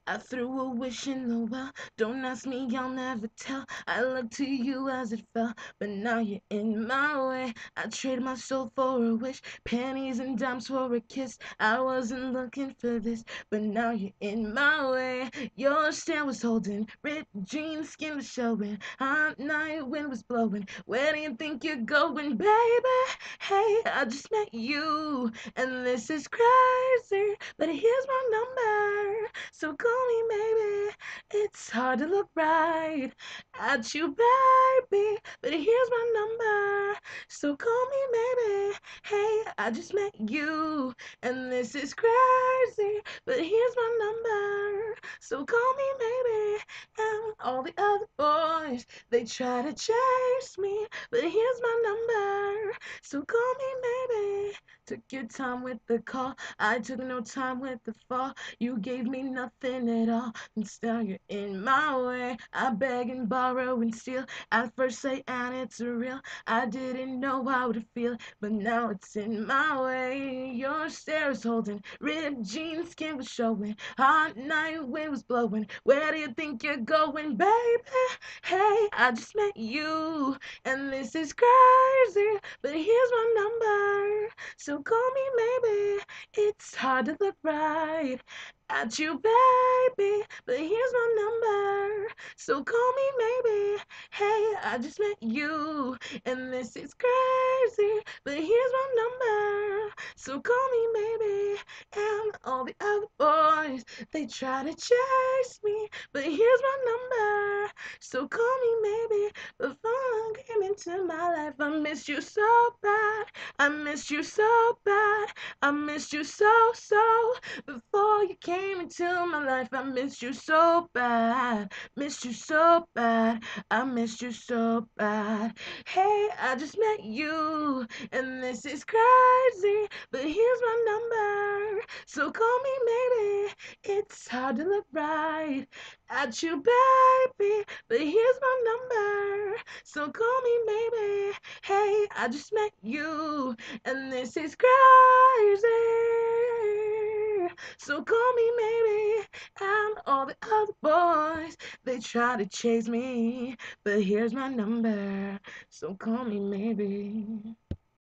I threw a wish in the well. Don't ask me, I'll never tell. I looked to you as it fell, but now you're in my way. I traded my soul for a wish, pennies and dimes for a kiss. I wasn't looking for this, but now you're in my way. Your stare was holding, ripped jeans, skin was showing. Hot night, wind was blowing. Where do you think you're going, baby? Hey, I just met you, and this is crazy, but here's my number, so call me maybe. It's hard to look right at you, baby, but here's my number, so call me maybe. Hey, I just met you, and this is crazy, but here's my number, so call me maybe. And all the other boys, they try to chase me, but here's my number, so call me maybe. Took your time with the call, I took no time with the fall. You gave me nothing at all, and still you're in my way. I beg and borrow and steal at first sight, and it's real. I didn't know how to feel, but now it's in my way. Your stare is holding, ripped jeans, skin was showing. Hot night, wind was blowing. Where do you think you're going, baby? Hey, I just met you, and this is crazy, but here's my number, so call me maybe. It's hard to look right at you, baby, but here's my number, so call me maybe. Hey, I just met you, and this is crazy, but here's my number, so call me maybe. And all the other boys, they try to chase me, but here's my number, so call me maybe. Before I came into my life, I missed you so bad, I missed you so bad, I missed you so. Before you came into my life, I missed you so bad, missed you so bad, I missed you so bad. Hey, I just met you, and this is crazy, but here's my number, so call me maybe. It's hard to look right at you, baby, but here's my number, so call me maybe. Hey, I just met you, and this is crazy, so call me maybe. And all the other boys, they try to chase me, but here's my number, so call me maybe.